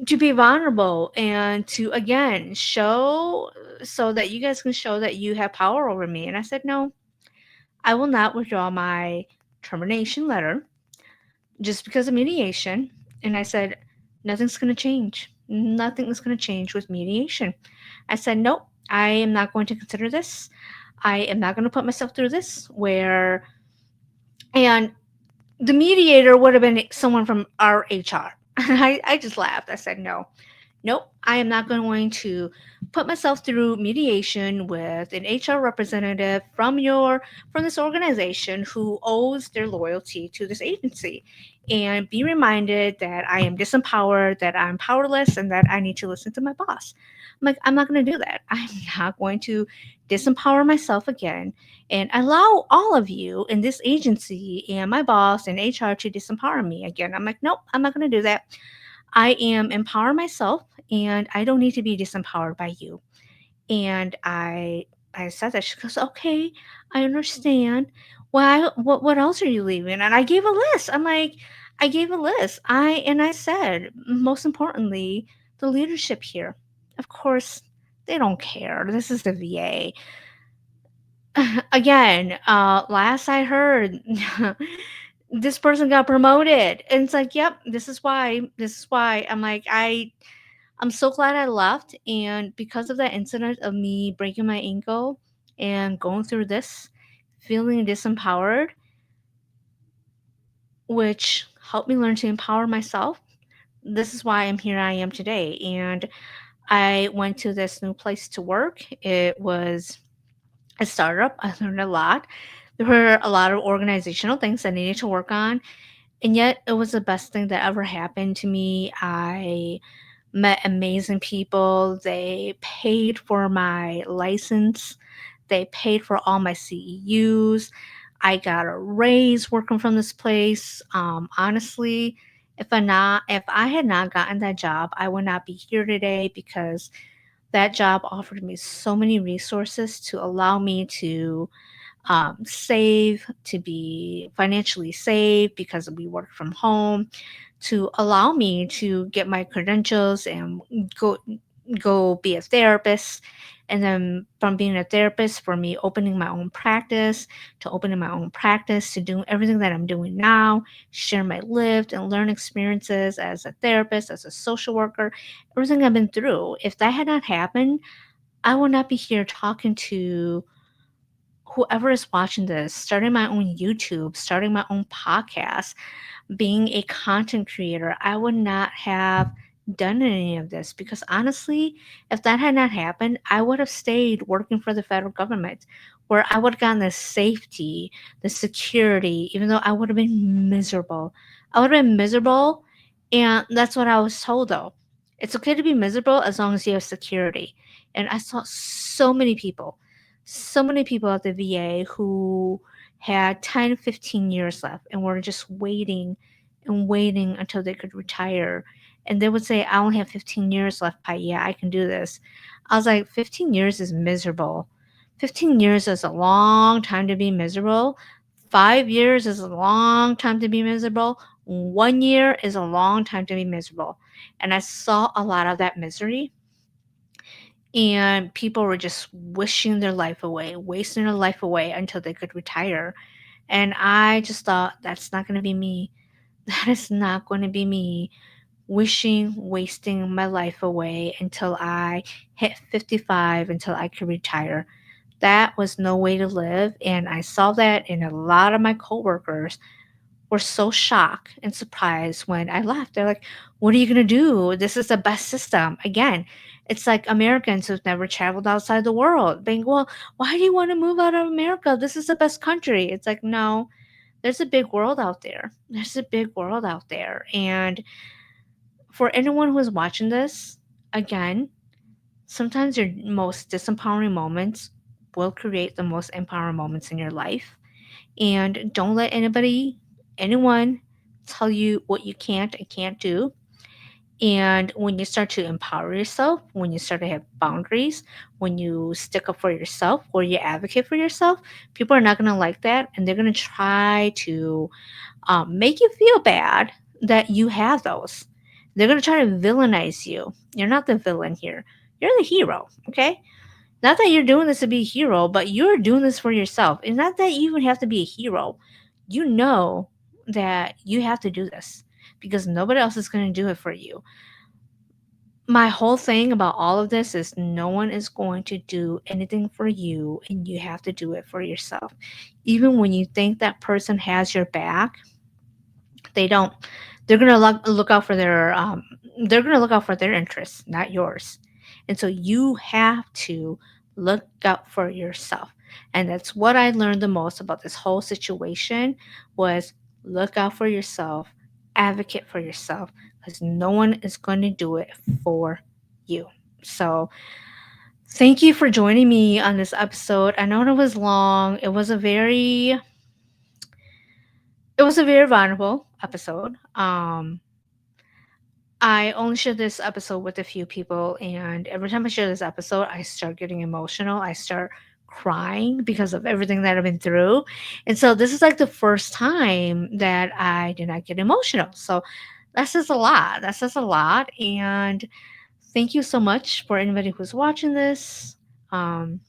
be vulnerable and to again show so that you guys can show that you have power over me." And I said, no, I will not withdraw my termination letter just because of mediation. And I said, nothing's gonna change. Nothing is gonna change with mediation. I said, nope, I am not going to consider this. I am not going to put myself through this where, and the mediator would have been someone from our HR. I just laughed. I said, no, nope, I am not going to put myself through mediation with an HR representative from this organization who owes their loyalty to this agency and be reminded that I am disempowered, that I'm powerless, and that I need to listen to my boss. I'm like, I'm not going to do that. I'm not going to disempower myself again and allow all of you in this agency and my boss and HR to disempower me again. I'm like, nope, I'm not going to do that. I am empower myself, and I don't need to be disempowered by you. And I said that. She goes, okay, I understand. Why what else are you leaving? And I gave a list. I'm like, I gave a list. I said, most importantly, the leadership here. Of course, they don't care. This is the VA. Again, last I heard, this person got promoted. And it's like, yep, this is why. This is why. I'm like, I'm so glad I left. And because of that incident of me breaking my ankle and going through this, feeling disempowered, which helped me learn to empower myself. This is why I'm here I am today. And I went to this new place to work. It was a startup. I learned a lot. There were a lot of organizational things I needed to work on. And yet it was the best thing that ever happened to me. I met amazing people. They paid for my license. They paid for all my CEUs. I got a raise working from this place. Honestly, if I had not gotten that job, I would not be here today because that job offered me so many resources to allow me to save, to be financially safe because we work from home, to allow me to get my credentials and go go be a therapist. And then from being a therapist, for me opening my own practice, to opening my own practice, to doing everything that I'm doing now, share my lived and learned experiences as a therapist, as a social worker, everything I've been through. If that had not happened, I would not be here talking to whoever is watching this, starting my own YouTube, starting my own podcast, being a content creator, I would not have done any of this because honestly, if that had not happened, I would have stayed working for the federal government where I would have gotten the safety, the security, even though I would have been miserable. I would have been miserable. And that's what I was told though. It's okay to be miserable as long as you have security. And I saw so many people at the VA who had 10, 15 years left and were just waiting and waiting until they could retire. And they would say, I only have 15 years left, Pi. Yeah, I can do this. I was like, 15 years is miserable. 15 years is a long time to be miserable. 5 years is a long time to be miserable. 1 year is a long time to be miserable. And I saw a lot of that misery. And people were just wishing their life away, wasting their life away until they could retire. And I just thought, that's not going to be me. That is not going to be me wishing, wasting my life away until I hit 55, until I could retire. That was no way to live. And I saw that in a lot of my coworkers were so shocked and surprised when I left. They're like, what are you going to do? This is the best system. Again, it's like Americans who've never traveled outside the world being, well, why do you want to move out of America? This is the best country. It's like, no, there's a big world out there. There's a big world out there. And for anyone who is watching this, again, sometimes your most disempowering moments will create the most empowering moments in your life. And don't let anyone tell you what you can't and can't do. And when you start to empower yourself, when you start to have boundaries, when you stick up for yourself or you advocate for yourself, people are not going to like that. And they're going to try to make you feel bad that you have those. They're going to try to villainize you. You're not the villain here. You're the hero, okay? Not that you're doing this to be a hero, but you're doing this for yourself. It's not that you even have to be a hero. You know that you have to do this because nobody else is going to do it for you. My whole thing about all of this is no one is going to do anything for you, and you have to do it for yourself. Even when you think that person has your back, they don't. They're gonna look out for their they're gonna look out for their interests, not yours. And so you have to look out for yourself. And that's what I learned the most about this whole situation was look out for yourself, advocate for yourself, because no one is going to do it for you. So thank you for joining me on this episode. I know it was long. It was a very vulnerable episode. I only share this episode with a few people, and every time I share this episode, I start getting emotional. I start crying because of everything that I've been through. And so this is like the first time that I did not get emotional. So that says a lot. That says a lot. And thank you so much for anybody who's watching this. Um,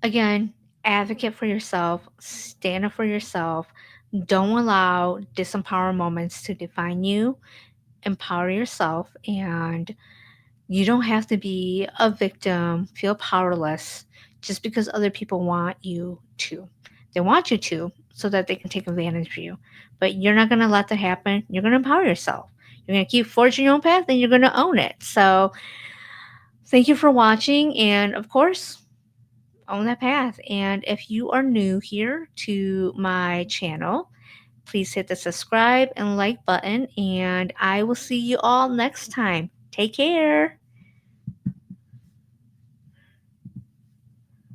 Again, advocate for yourself, stand up for yourself. Don't allow disempower moments to define you. Empower yourself, and you don't have to be a victim, feel powerless just because other people want you to. They want you to so that they can take advantage of you. But you're not going to let that happen. You're going to empower yourself. You're going to keep forging your own path and you're going to own it. So, thank you for watching. And of course, own that path. And if you are new here to my channel, please hit the subscribe and like button. And I will see you all next time. Take care.